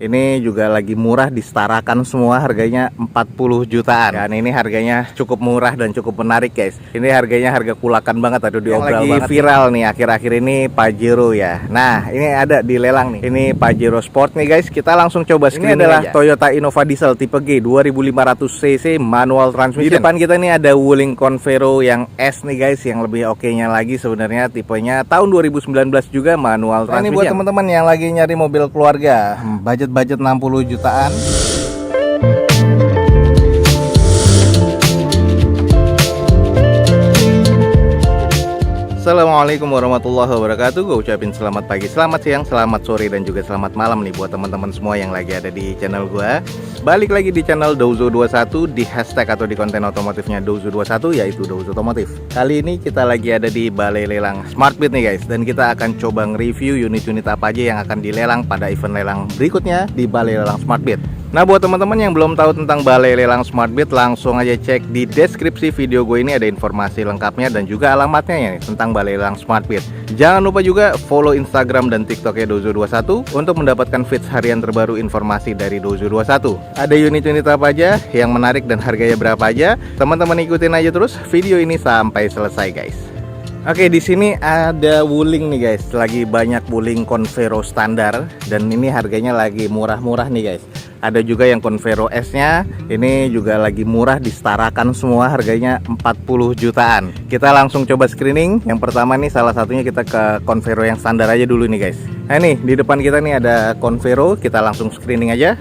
Ini juga lagi murah, disetarakan semua, harganya 40 jutaan. Dan ini harganya cukup murah dan cukup menarik guys. Ini harganya harga kulakan banget, aduh diobral banget. Viral nih akhir-a00ini Pajero ya. Nah ini ada di lelang nih. Ini Pajero Sport nih guys. Kita langsung coba screening. Ini adalah Toyota Innova Diesel tipe G 2500 cc manual transmission. Di depan kita nih ada Wuling Convero yang S nih guys, yang lebih oke-nya lagi sebenarnya, tipenya tahun 2019 juga manual transmission. Ini buat teman-teman yang lagi nyari mobil keluarga, budget 60 jutaan. Assalamualaikum warahmatullahi wabarakatuh. Gue ucapin selamat pagi, selamat siang, selamat sore, dan juga selamat malam nih buat teman-teman semua yang lagi ada di channel gue. Balik lagi di channel Douzo21, di hashtag atau di konten otomotifnya Douzo21, yaitu Douzo Otomotif. Kali ini kita lagi ada di balai lelang SmartBit nih guys, dan kita akan coba nge-review unit-unit apa aja yang akan dilelang pada event lelang berikutnya di balai lelang SmartBit. Nah buat teman-teman yang belum tahu tentang balai lelang SmartBit, langsung aja cek di deskripsi video gue ini, ada informasi lengkapnya dan juga alamatnya ya tentang balai lelang SmartBit. Jangan lupa juga follow Instagram dan TikToknya Douzo21 untuk mendapatkan feeds harian terbaru informasi dari Douzo21. Ada unit-unit apa aja yang menarik dan harganya berapa aja, teman-teman ikutin aja terus video ini sampai selesai guys. Oke, di sini ada Wuling nih guys, lagi banyak Wuling Convero standar dan ini harganya lagi murah-murah nih guys. Ada juga yang Convero S-nya, ini juga lagi murah, disetarakan semua, harganya 40 jutaan. Kita langsung coba screening. Yang pertama nih, salah satunya kita ke Convero yang standar aja dulu nih guys. Nah nih, di depan kita nih ada Convero, kita langsung screening aja.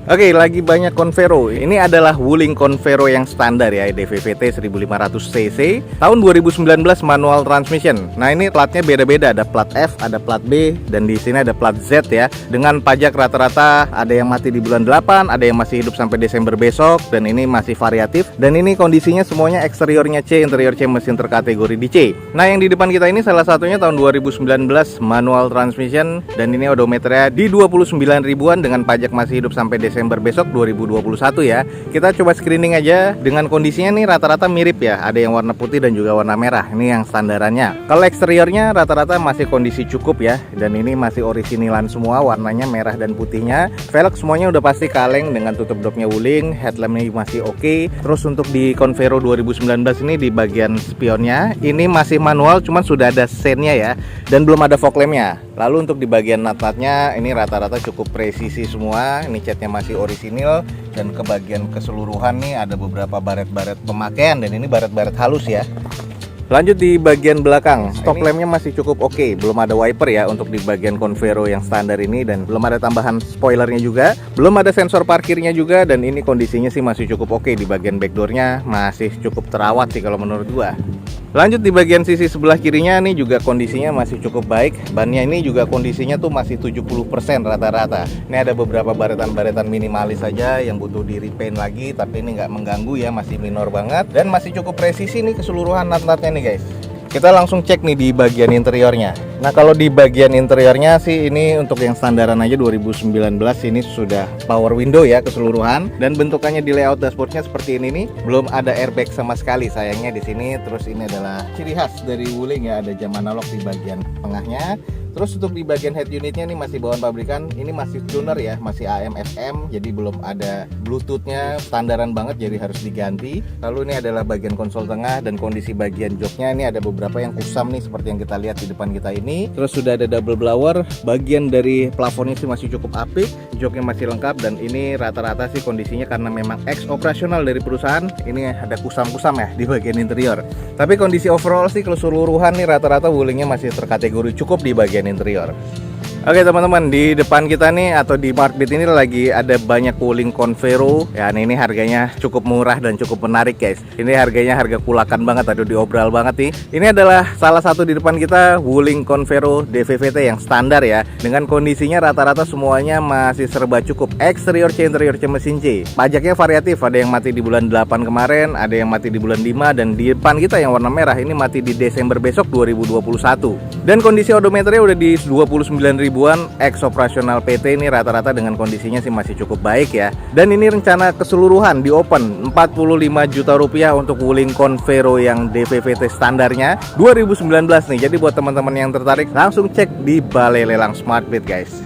Oke, lagi banyak Convero. Ini adalah Wuling Convero yang standar ya, DVVT 1500 cc tahun 2019 manual transmission. Nah, ini platnya beda-beda, ada plat F, ada plat B, dan di sini ada plat Z ya. Dengan pajak rata-rata ada yang mati di bulan 8, ada yang masih hidup sampai Desember besok, dan ini masih variatif. Dan ini kondisinya semuanya eksteriornya C, interior C, mesin terkategori di C. Nah, yang di depan kita ini salah satunya tahun 2019 manual transmission, dan ini odometernya di 29 ribuan dengan pajak masih hidup sampai Desember besok 2021 ya. Kita coba screening aja. Dengan kondisinya nih rata-rata mirip ya, ada yang warna putih dan juga warna merah. Ini yang standarannya. Kalau eksteriornya rata-rata masih kondisi cukup ya, dan ini masih originalan semua, warnanya merah dan putihnya. Velg semuanya udah pasti kaleng dengan tutup dopnya Wuling. Headlampnya masih oke. Terus untuk di Convero 2019 ini di bagian spionnya ini masih manual, cuman sudah ada sennya ya, dan belum ada fog lampnya. Lalu untuk di bagian nut-nutnya ini rata-rata cukup presisi semua. Ini catnya masih orisinil, dan ke bagian keseluruhan nih ada beberapa baret-baret pemakaian, dan ini baret-baret halus ya. Lanjut di bagian belakang, stop lampnya masih cukup oke, belum ada wiper ya untuk di bagian Convero yang standar ini, dan belum ada tambahan spoilernya juga, belum ada sensor parkirnya juga, dan ini kondisinya sih masih cukup oke. Di bagian backdoornya masih cukup terawat sih kalau menurut gua. Lanjut di bagian sisi sebelah kirinya nih juga kondisinya masih cukup baik. Bannya ini juga kondisinya tuh masih 70% rata-rata. Ini ada beberapa baretan-baretan minimalis saja yang butuh di repaint lagi, tapi ini nggak mengganggu ya, masih minor banget, dan masih cukup presisi nih keseluruhan nut-nutnya nih guys. Kita langsung cek nih di bagian interiornya. Nah kalau di bagian interiornya sih ini untuk yang standaran aja 2019 ini sudah power window ya keseluruhan, dan bentukannya di layout dashboardnya seperti ini nih. Belum ada airbag sama sekali sayangnya di sini. Terus ini adalah ciri khas dari Wuling ya, ada jam analog di bagian tengahnya. Terus untuk di bagian head unitnya ini masih bawaan pabrikan, ini masih tuner ya, masih AM FM, jadi belum ada bluetoothnya, standaran banget jadi harus diganti. Lalu ini adalah bagian konsol tengah, dan kondisi bagian joknya ini ada beberapa yang kusam nih seperti yang kita lihat di depan kita ini. Terus sudah ada double blower, bagian dari plafonnya sih masih cukup apik, joknya masih lengkap, dan ini rata-rata sih kondisinya karena memang ex operasional dari perusahaan, ini ada kusam-kusam ya di bagian interior. Tapi kondisi overall sih keseluruhan nih rata-rata Wulingnya masih terkategori cukup di bagian interior. Oke teman-teman, di depan kita nih atau di SmartBit ini lagi ada banyak Wuling Convero ya. Ini harganya cukup murah dan cukup menarik guys. Ini harganya harga kulakan banget, aduh diobral banget nih. Ini adalah salah satu di depan kita Wuling Convero DVVT yang standar ya, dengan kondisinya rata-rata semuanya masih serba cukup. Eksterior C, interior C, mesin C. Pajaknya variatif, ada yang mati di bulan 8 kemarin, ada yang mati di bulan 5, dan di depan kita yang warna merah ini mati di Desember besok 2021. Dan kondisi odometernya udah di 29.000 ex operasional PT, ini rata-rata dengan kondisinya sih masih cukup baik ya. Dan ini rencana keseluruhan di open 45 juta rupiah untuk Wuling Convero yang DVVT standarnya 2019 nih. Jadi buat teman-teman yang tertarik langsung cek di balai lelang SmartBit guys.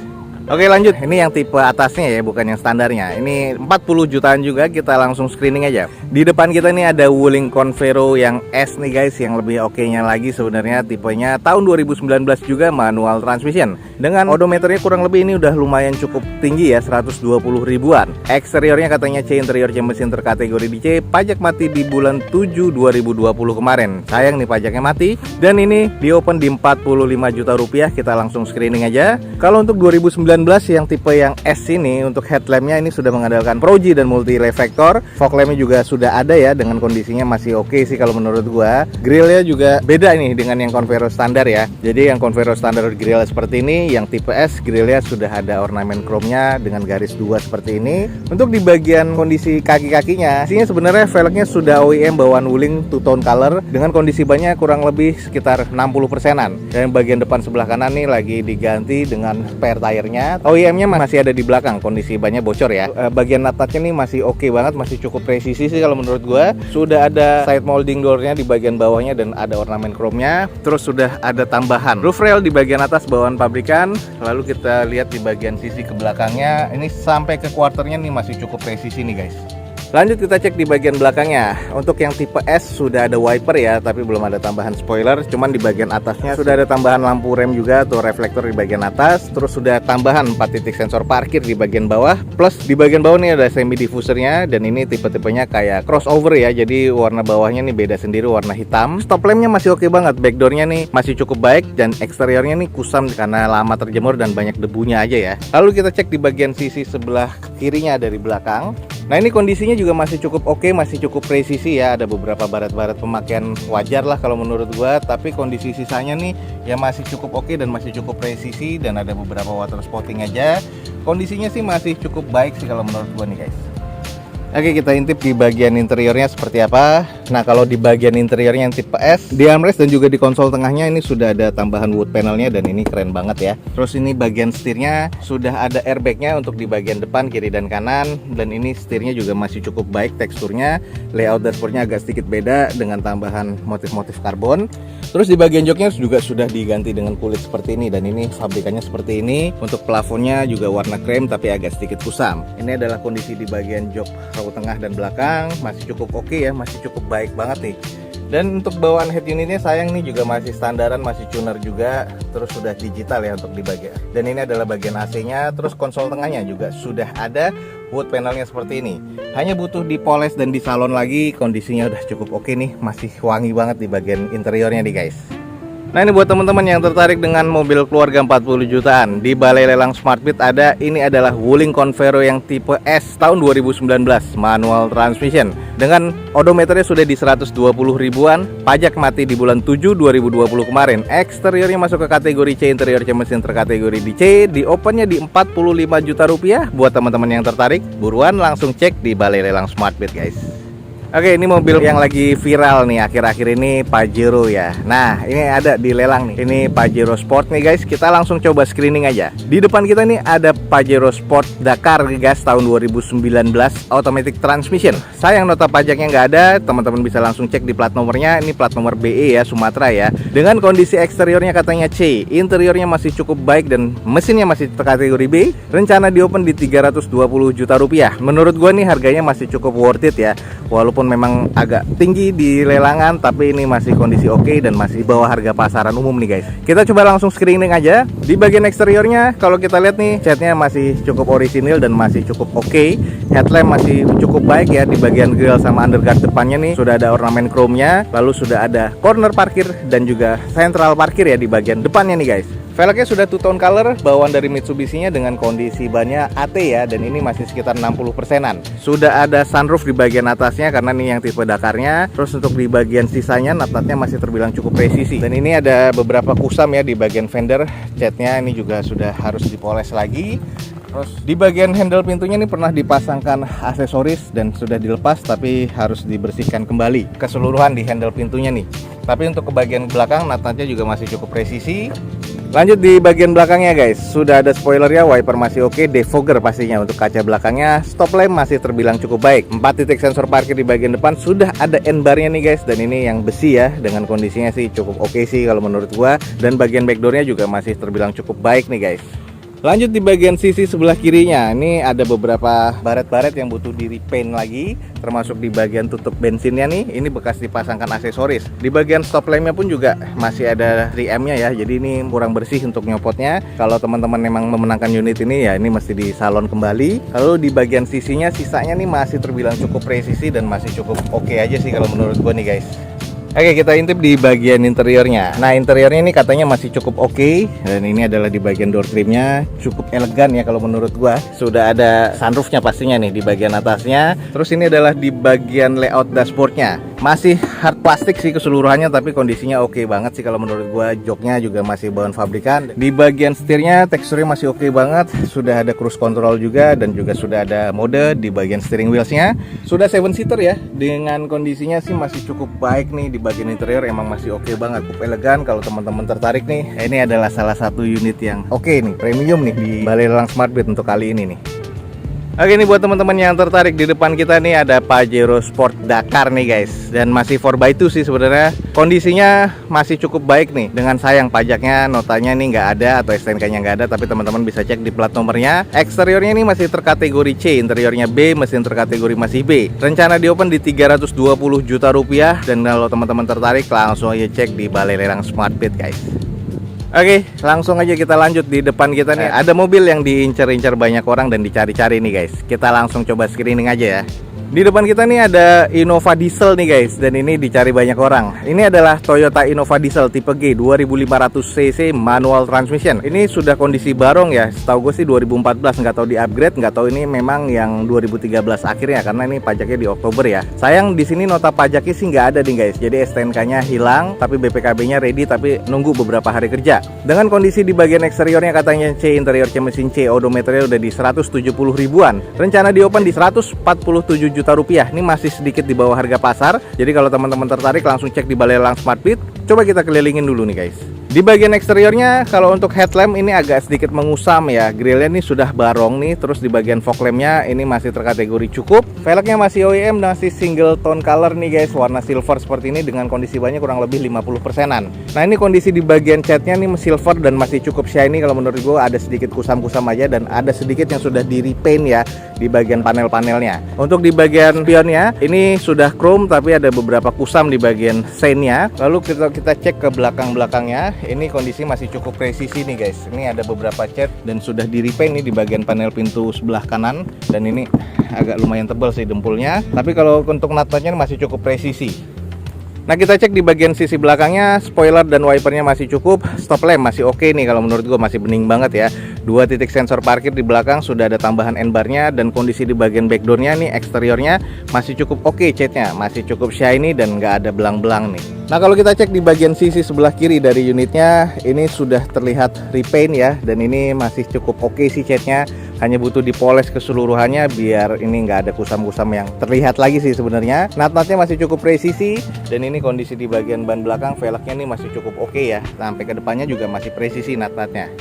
Oke lanjut, ini yang tipe atasnya ya, bukan yang standarnya. Ini 40 jutaan juga, kita langsung screening aja. Di depan kita nih ada Wuling Convero yang S nih guys, yang lebih oke-nya lagi sebenarnya. Tipenya tahun 2019 juga, manual transmission. Dengan odometernya kurang lebih ini udah lumayan cukup tinggi ya, 120 ribuan. Eksteriornya katanya C, interior C mesin terkategori di C. Pajak mati di bulan 7 2020 kemarin. Sayang nih pajaknya mati. Dan ini di open di 45 juta rupiah, kita langsung screening aja. Kalau untuk 2019 yang tipe yang S ini, untuk headlampnya ini sudah mengandalkan Proji dan multi reflektor. Fog lampnya juga sudah ada ya, dengan kondisinya masih oke sih kalau menurut gua. Grillnya juga beda nih dengan yang Convero standar ya. Jadi yang Convero standar grill seperti ini, yang tipe S grillnya sudah ada ornamen chrome-nya dengan garis 2 seperti ini. Untuk di bagian kondisi kaki-kakinya, isinya sebenarnya velgnya sudah OEM bawaan Wuling two tone color dengan kondisi bannya kurang lebih sekitar 60%-an. Dan bagian depan sebelah kanan nih lagi diganti dengan spare tire-nya. OEM-nya masih ada di belakang, kondisi bannya bocor ya. Bagian nut-nutnya nih masih oke banget, masih cukup presisi sih kalau menurut gua. Sudah ada side molding door-nya di bagian bawahnya dan ada ornamen chrome-nya. Terus sudah ada tambahan roof rail di bagian atas bawaan pabrikan. Lalu kita lihat di bagian sisi ke belakangnya, ini sampai ke quarternya nih masih cukup presisi nih guys. Lanjut kita cek di bagian belakangnya. Untuk yang tipe S sudah ada wiper ya, tapi belum ada tambahan spoiler. Cuman di bagian atasnya sudah ada tambahan lampu rem juga atau reflektor di bagian atas. Terus sudah tambahan 4 titik sensor parkir di bagian bawah. Plus di bagian bawah nih ada semi diffusernya, dan ini tipe-tipenya kayak crossover ya. Jadi warna bawahnya nih beda sendiri, warna hitam. Stop lampnya masih oke banget. Backdoornya nih masih cukup baik, dan eksteriornya nih kusam karena lama terjemur dan banyak debunya aja ya. Lalu kita cek di bagian sisi sebelah kirinya dari belakang. Nah ini kondisinya juga masih cukup oke, masih cukup presisi ya. Ada beberapa barat-barat pemakaian wajar lah kalau menurut gua, tapi kondisi sisanya nih ya masih cukup oke dan masih cukup presisi, dan ada beberapa water spotting aja. Kondisinya sih masih cukup baik sih kalau menurut gua nih guys. Oke, kita intip di bagian interiornya seperti apa. Nah, kalau di bagian interiornya yang tipe S, di armrest dan juga di konsol tengahnya ini sudah ada tambahan wood panelnya, dan ini keren banget ya. Terus ini bagian setirnya sudah ada airbagnya untuk di bagian depan, kiri dan kanan, dan ini setirnya juga masih cukup baik teksturnya. Layout dashboardnya agak sedikit beda dengan tambahan motif-motif karbon. Terus di bagian joknya juga sudah diganti dengan kulit seperti ini, dan ini pabrikannya seperti ini. Untuk plafonnya juga warna krem tapi agak sedikit kusam. Ini adalah kondisi di bagian jok row tengah dan belakang, masih cukup oke ya, masih cukup baik banget nih. Dan untuk bawaan head unitnya sayang nih juga masih standaran, masih tuner juga. Terus sudah digital ya untuk di bagian. Dan ini adalah bagian AC-nya. Terus konsol tengahnya juga sudah ada wood panelnya seperti ini. Hanya butuh dipoles dan disalon lagi. Kondisinya udah cukup oke nih, masih wangi banget di bagian interiornya nih guys. Nah ini buat teman-teman yang tertarik dengan mobil keluarga 40 jutaan, di Balai Lelang Smartbeat ada, ini adalah Wuling Convero yang tipe S tahun 2019, manual transmission. Dengan odometernya sudah di 120 ribuan, pajak mati di bulan 7 2020 kemarin. Eksteriornya masuk ke kategori C, interior C mesin terkategori di C, di opennya di 45 juta rupiah. Buat teman-teman yang tertarik, buruan langsung cek di Balai Lelang Smartbeat guys. Oke, ini mobil yang lagi viral nih akhir-akhir ini, Pajero ya. Nah, ini ada di lelang nih. Ini Pajero Sport nih guys. Kita langsung coba screening aja. Di depan kita nih ada Pajero Sport Dakar gas tahun 2019, automatic transmission. Sayang nota pajaknya nggak ada. Teman-teman bisa langsung cek di plat nomornya. Ini plat nomor BE ya, Sumatera ya. Dengan kondisi eksteriornya katanya C, interiornya masih cukup baik dan mesinnya masih kategori B. Rencana di open di 320 juta rupiah. Menurut gua nih harganya masih cukup worth it ya. Walaupun memang agak tinggi di lelangan, tapi ini masih kondisi oke dan masih di bawah harga pasaran umum nih guys. Kita coba langsung screening aja. Di bagian eksteriornya kalau kita lihat nih, catnya masih cukup orisinil dan masih cukup oke. Headlamp masih cukup baik ya. Di bagian grill sama underguard depannya nih sudah ada ornamen chrome-nya. Lalu sudah ada corner parkir dan juga central parkir ya di bagian depannya nih guys. Velgnya sudah two tone color, bawaan dari Mitsubishi-nya dengan kondisi bannya AT ya, dan ini masih sekitar 60%-an. Sudah ada sunroof di bagian atasnya karena ini yang tipe Dakarnya. Terus untuk di bagian sisanya nut-nutnya masih terbilang cukup presisi. Dan ini ada beberapa kusam ya di bagian fender, catnya ini juga sudah harus dipoles lagi. Terus di bagian handle pintunya ini pernah dipasangkan aksesoris dan sudah dilepas, tapi harus dibersihkan kembali keseluruhan di handle pintunya nih. Tapi untuk ke bagian belakang nut-nutnya juga masih cukup presisi. Lanjut di bagian belakangnya guys, sudah ada spoilernya, wiper masih oke, defogger pastinya untuk kaca belakangnya, stop lamp masih terbilang cukup baik. 4 titik sensor parkir di bagian depan, sudah ada N-barnya nih guys, dan ini yang besi ya, dengan kondisinya sih cukup oke sih kalau menurut gua. Dan bagian backdoornya juga masih terbilang cukup baik nih guys. Lanjut di bagian sisi sebelah kirinya, ini ada beberapa baret-baret yang butuh di repaint lagi, termasuk di bagian tutup bensinnya nih, ini bekas dipasangkan aksesoris. Di bagian stop lampnya pun juga masih ada 3M-nya ya, jadi ini kurang bersih untuk nyopotnya. Kalau teman-teman memang memenangkan unit ini ya, ini mesti di salon kembali. Lalu di bagian sisinya, sisanya nih masih terbilang cukup presisi dan masih cukup oke aja sih kalau menurut gua nih guys. Oke, kita intip di bagian interiornya. Nah, interiornya ini katanya masih cukup oke. Dan ini adalah di bagian door trimnya, cukup elegan ya kalau menurut gua. Sudah ada sunroofnya pastinya nih di bagian atasnya. Terus ini adalah di bagian layout dashboardnya. Masih hard plastik sih keseluruhannya, tapi kondisinya oke banget sih kalau menurut gua. Joknya juga masih bahan pabrikan. Di bagian setirnya teksturnya masih oke banget. Sudah ada cruise control juga dan juga sudah ada mode di bagian steering wheelsnya. Sudah 7 seater ya. Dengan kondisinya sih masih cukup baik nih. Di bagian interior emang masih oke banget, cukup elegan. Kalau teman-teman tertarik nih, ini adalah salah satu unit yang oke nih, premium nih di Balai Lelang Smart Beat untuk kali ini nih. Oke, ini buat teman-teman yang tertarik, di depan kita nih ada Pajero Sport Dakar nih guys, dan masih 4x2 sih sebenarnya. Kondisinya masih cukup baik nih. Dengan sayang pajaknya, notanya nih nggak ada atau STNK-nya nggak ada, tapi teman-teman bisa cek di plat nomornya. Eksteriornya ini masih terkategori C, interiornya B, mesin terkategori masih B. Rencana di open di 320 juta rupiah, dan kalau teman-teman tertarik langsung aja cek di Balai Lelang Smart Beat guys. Oke, langsung aja kita lanjut. Di depan kita nih ada mobil yang diincar-incar banyak orang dan dicari-cari nih guys. Kita langsung coba screening aja ya. Di depan kita nih ada Innova Diesel nih guys, dan ini dicari banyak orang. Ini adalah Toyota Innova Diesel tipe G 2500 cc manual transmission. Ini sudah kondisi barong ya. Setahu gue sih 2014, nggak tahu di upgrade, nggak tahu ini memang yang 2013 akhirnya, karena ini pajaknya di Oktober ya. Sayang di sini nota pajaknya sih nggak ada nih guys. Jadi STNK-nya hilang, tapi BPKB-nya ready, tapi nunggu beberapa hari kerja. Dengan kondisi di bagian eksteriornya katanya C, interior C mesin C, odometernya udah di 170 ribuan. Rencana di open di 147 juta rupiah. Ini masih sedikit di bawah harga pasar. Jadi kalau teman-teman tertarik langsung cek di Balai Lelang Smart Beat. Coba kita kelilingin dulu nih guys. Di bagian eksteriornya, kalau untuk headlamp ini agak sedikit mengusam ya. Grillnya ini sudah barong nih. Terus di bagian fog lampnya ini masih terkategori cukup. Velgnya masih OEM, masih single tone color nih guys, warna silver seperti ini dengan kondisi bannya kurang lebih 50%-an. Nah, ini kondisi di bagian catnya nih silver dan masih cukup shiny. Kalau menurut gue ada sedikit kusam-kusam aja, dan ada sedikit yang sudah di repaint ya di bagian panel-panelnya. Untuk di bagian spionnya ini sudah chrome, tapi ada beberapa kusam di bagian seinnya. Lalu kita cek ke belakang-belakangnya. Ini kondisi masih cukup presisi nih guys. Ini ada beberapa cat dan sudah di repaint nih di bagian panel pintu sebelah kanan, dan ini agak lumayan tebal sih dempulnya. Tapi kalau untuk nut-nutnya masih cukup presisi. Nah, kita cek di bagian sisi belakangnya, spoiler dan wipernya masih cukup, stop lamp masih oke nih, kalau menurut gua masih bening banget ya. 2 titik sensor parkir di belakang, sudah ada tambahan N-bar-nya, dan kondisi di bagian backdoor-nya nih, eksteriornya masih cukup oke catnya, masih cukup shiny dan nggak ada belang-belang nih. Nah, kalau kita cek di bagian sisi sebelah kiri dari unitnya, ini sudah terlihat repaint ya, dan ini masih cukup oke sih catnya. Hanya butuh dipoles keseluruhannya biar ini nggak ada kusam-kusam yang terlihat lagi sih sebenarnya. Nut-nutnya masih cukup presisi, dan ini kondisi di bagian ban belakang velgnya ini masih cukup oke ya. Sampai ke depannya juga masih presisi nut-nutnya.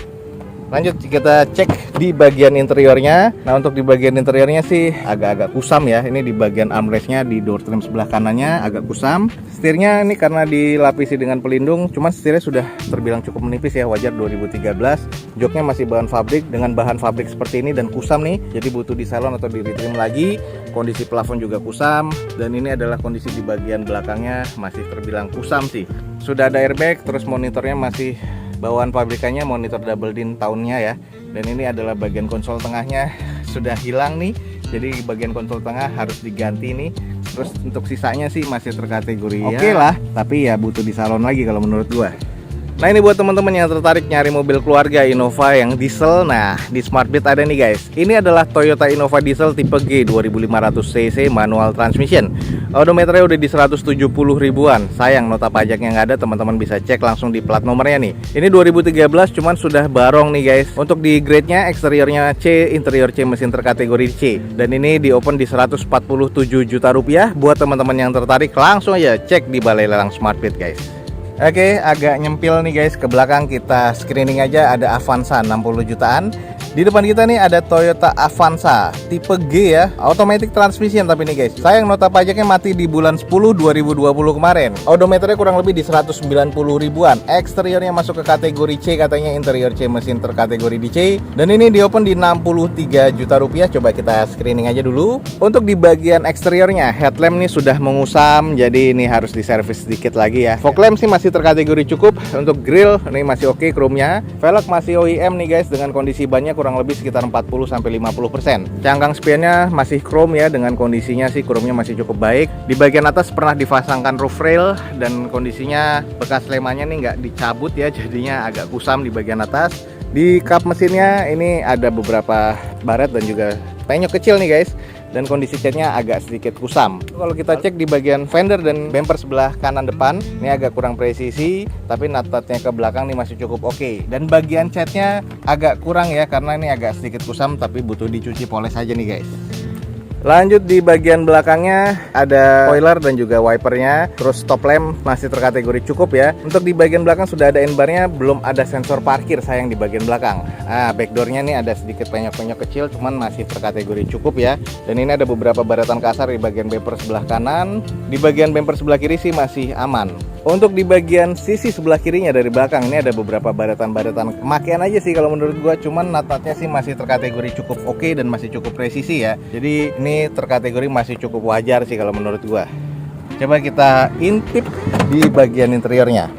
Lanjut kita cek di bagian interiornya. Nah, untuk di bagian interiornya sih agak-agak kusam ya. Ini di bagian armrestnya, di door trim sebelah kanannya agak kusam. Setirnya ini karena dilapisi dengan pelindung, cuman setirnya sudah terbilang cukup menipis ya, wajar 2013. Joknya masih bahan fabrik, dengan bahan fabrik seperti ini dan kusam nih, jadi butuh di salon atau di retrim lagi. Kondisi plafon juga kusam, dan ini adalah kondisi di bagian belakangnya masih terbilang kusam sih. Sudah ada airbag, terus monitornya masih bawaan pabrikannya, monitor double din tahunnya ya. Dan ini adalah bagian konsol tengahnya sudah hilang nih, jadi bagian konsol tengah harus diganti nih. Terus untuk sisanya sih masih terkategori oke lah, tapi ya butuh di salon lagi kalau menurut gua. Nah, ini buat teman-teman yang tertarik nyari mobil keluarga Innova yang diesel. Nah, di Smart Beat ada nih guys. Ini adalah Toyota Innova Diesel tipe G 2500 cc manual transmission. Odometernya udah di 170 ribuan. Sayang nota pajaknya nggak ada, teman-teman bisa cek langsung di plat nomornya nih. Ini 2013 cuman sudah barong nih guys. Untuk di grade-nya, eksteriornya C, interior C mesin terkategori C. Dan ini di open di 147 juta rupiah. Buat teman-teman yang tertarik langsung aja cek di Balai Lelang Smart Beat guys. Oke, agak nyempil nih guys, ke belakang kita screening aja. Ada Avanza 60 jutaan. Di depan kita nih ada Toyota Avanza tipe G ya, automatic transmission tapi nih guys. Sayang nota pajaknya mati di bulan 10 2020 kemarin. Odometernya kurang lebih di 190 ribuan. Eksteriornya masuk ke kategori C, katanya interior C, mesin terkategori di C. Dan ini di open di 63 juta rupiah. Coba kita screening aja dulu. Untuk di bagian eksteriornya, headlamp nih sudah mengusam, jadi ini harus diservis sedikit lagi ya. Fog lamp sih masih terkategori cukup. Untuk grill ini masih oke chrome-nya. Velg masih OEM nih guys, dengan kondisi bannya kurang lebih sekitar 40-50%. Cangkang spionnya masih chrome ya, dengan kondisinya sih chrome-nya masih cukup baik. Di bagian atas pernah dipasangkan roof rail dan kondisinya bekas lemanya nih nggak dicabut ya, jadinya agak kusam di bagian atas. Di kap mesinnya ini ada beberapa baret dan juga penyok kecil nih guys, dan kondisi catnya agak sedikit kusam. Kalau kita cek di bagian fender dan bumper sebelah kanan depan, ini agak kurang presisi, tapi natatnya ke belakang nih masih cukup oke. Dan bagian catnya agak kurang ya, karena ini agak sedikit kusam, tapi butuh dicuci poles aja nih guys. Lanjut di bagian belakangnya ada spoiler dan juga wipernya. Terus stop lamp masih terkategori cukup ya. Untuk di bagian belakang sudah ada in-barnya, belum ada sensor parkir sayang di bagian belakang. Nah, backdoornya nih ada sedikit penyok-penyok kecil, cuman masih terkategori cukup ya. Dan ini ada beberapa baratan kasar di bagian bumper sebelah kanan. Di bagian bumper sebelah kiri sih masih aman. Untuk di bagian sisi sebelah kirinya dari belakang ini ada beberapa baratan-baratan pemakaian aja sih kalau menurut gua, cuman natatnya sih masih terkategori cukup oke dan masih cukup presisi ya. Jadi ini terkategori masih cukup wajar sih kalau menurut gua. Coba kita intip di bagian interiornya.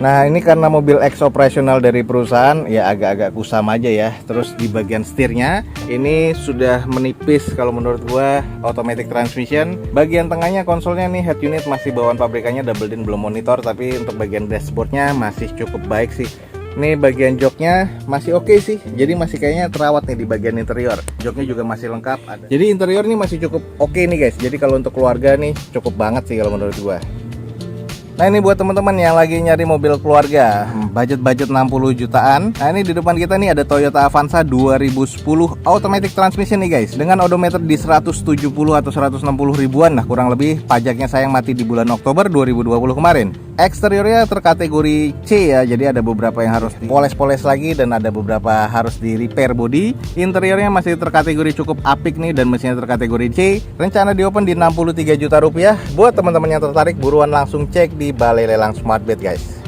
Nah, ini karena mobil ex operasional dari perusahaan ya, agak-agak kusam aja ya. Terus di bagian setirnya ini sudah menipis kalau menurut gua, automatic transmission. Bagian tengahnya konsolnya nih head unit masih bawaan pabrikannya, double din belum monitor, tapi untuk bagian dashboardnya masih cukup baik sih. Ini bagian joknya masih oke sih, jadi masih kayaknya terawat nih di bagian interior. Joknya juga masih lengkap ada. Jadi interior nih masih cukup oke nih guys. Jadi kalau untuk keluarga nih cukup banget sih kalau menurut gua. Nah, ini buat teman-teman yang lagi nyari mobil keluarga, budget 60 jutaan. Nah, ini di depan kita nih ada Toyota Avanza 2010 automatic transmission nih guys, dengan odometer di 170 atau 160 ribuan. Nah, kurang lebih pajaknya sayang mati di bulan Oktober 2020 kemarin. Eksteriornya terkategori C ya, jadi ada beberapa yang harus dipoles-poles lagi dan ada beberapa harus di repair body. Interiornya masih terkategori cukup apik nih dan mesinnya terkategori C. Rencana di open di 63 juta rupiah. Buat teman-teman yang tertarik, buruan langsung cek di Balai Lelang Smartbed guys.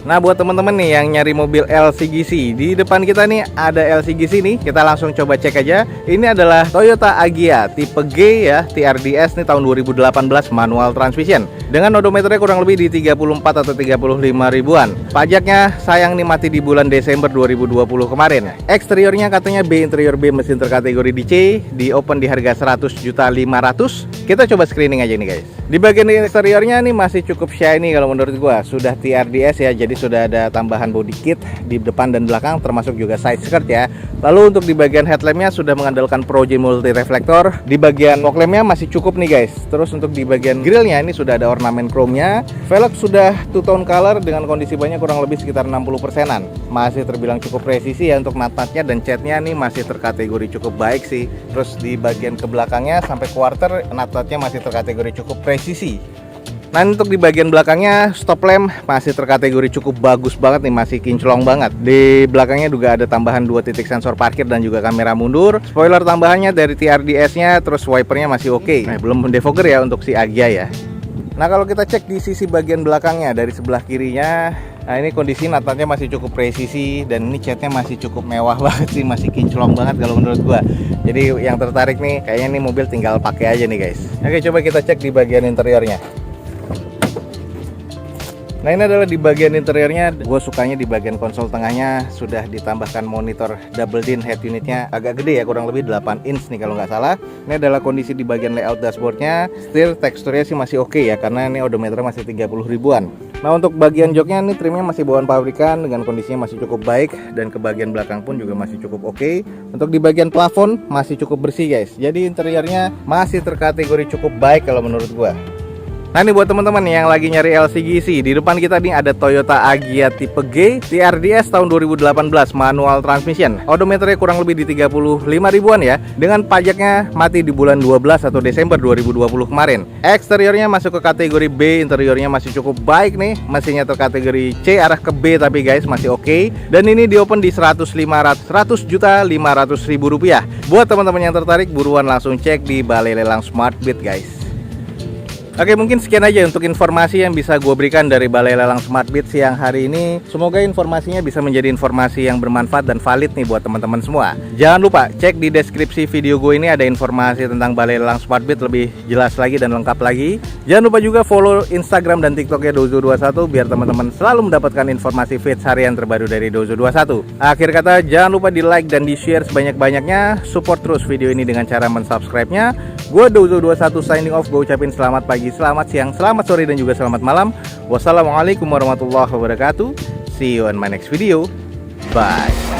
Nah, buat teman-teman nih yang nyari mobil LCGC, di depan kita nih ada LCGC nih. Kita langsung coba cek aja. Ini adalah Toyota Agya tipe G ya, TRDS nih tahun 2018, manual transmission. Dengan odometernya kurang lebih di 34 atau 35 ribuan. Pajaknya sayang nih mati di bulan Desember 2020 kemarin. Eksteriornya katanya B, interior B, mesin terkategori di C, di open di harga 100.500.000. Kita coba screening aja nih guys. Di bagian eksteriornya nih masih cukup shiny kalau menurut gua. Sudah TRDS ya, jadi sudah ada tambahan body kit di depan dan belakang, termasuk juga side skirt ya. Lalu untuk di bagian headlampnya sudah mengandalkan Pro-J multi reflektor. Di bagian fog lampnya masih cukup nih guys. Terus untuk di bagian grillnya ini sudah ada ornamen chrome-nya. Velg sudah two tone color dengan kondisi bannya kurang lebih sekitar 60%-an. Masih terbilang cukup presisi ya untuk natatnya, dan catnya nih masih terkategori cukup baik sih. Terus di bagian ke belakangnya sampai quarter natatnya masih terkategori cukup presisi. Nah, untuk di bagian belakangnya stop lamp masih terkategori cukup bagus banget nih, masih kinclong banget. Di belakangnya juga ada tambahan 2 titik sensor parkir dan juga kamera mundur. Spoiler tambahannya dari TRDS-nya, terus wipernya masih oke. Nah, belum defogger ya untuk si Agya ya. Nah, kalau kita cek di sisi bagian belakangnya dari sebelah kirinya, nah ini kondisi natatnya masih cukup presisi dan ini catnya masih cukup mewah banget sih, masih kinclong banget kalau menurut gua. Jadi yang tertarik nih, kayaknya nih mobil tinggal pakai aja nih guys. Oke, coba kita cek di bagian interiornya. Nah, ini adalah di bagian interiornya. Gue sukanya di bagian konsol tengahnya sudah ditambahkan monitor double din head unitnya, agak gede ya, kurang lebih 8 inch nih kalau nggak salah. Ini adalah kondisi di bagian layout dashboardnya. Setir teksturnya sih masih oke ya, karena ini odometer masih 30 ribuan. Nah, untuk bagian joknya nih trimnya masih bawaan pabrikan dengan kondisinya masih cukup baik, dan ke bagian belakang pun juga masih cukup oke. Untuk di bagian plafon masih cukup bersih guys. Jadi interiornya masih terkategori cukup baik kalau menurut gue. Nah ini buat teman-teman yang lagi nyari LCGC, di depan kita nih ada Toyota Agya tipe G TRDS tahun 2018 manual transmission. Odometernya kurang lebih di 35 ribuan ya, dengan pajaknya mati di bulan 12 atau Desember 2020 kemarin. Eksteriornya masuk ke kategori B, interiornya masih cukup baik nih, mesinnya terkategori C arah ke B tapi guys masih oke. Dan ini di open di 100.500.000 rupiah. Buat teman-teman yang tertarik buruan langsung cek di Balai Lelang Smart Beat guys. Oke, mungkin sekian aja untuk informasi yang bisa gue berikan dari Balai Lelang Smart Beat siang hari ini. Semoga informasinya bisa menjadi informasi yang bermanfaat dan valid nih buat teman-teman semua. Jangan lupa cek di deskripsi video gue ini ada informasi tentang Balai Lelang Smart Beat lebih jelas lagi dan lengkap lagi. Jangan lupa juga follow Instagram dan TikToknya Dozo21 biar teman-teman selalu mendapatkan informasi feeds harian terbaru dari Dozo21. Akhir kata, jangan lupa di like dan di share sebanyak-banyaknya. Support terus video ini dengan cara mensubscribe-nya. Gue Dozo21 signing off. Gue ucapin selamat pagi, selamat siang, selamat sore, dan juga selamat malam. Wassalamualaikum warahmatullahi wabarakatuh. See you on my next video. Bye.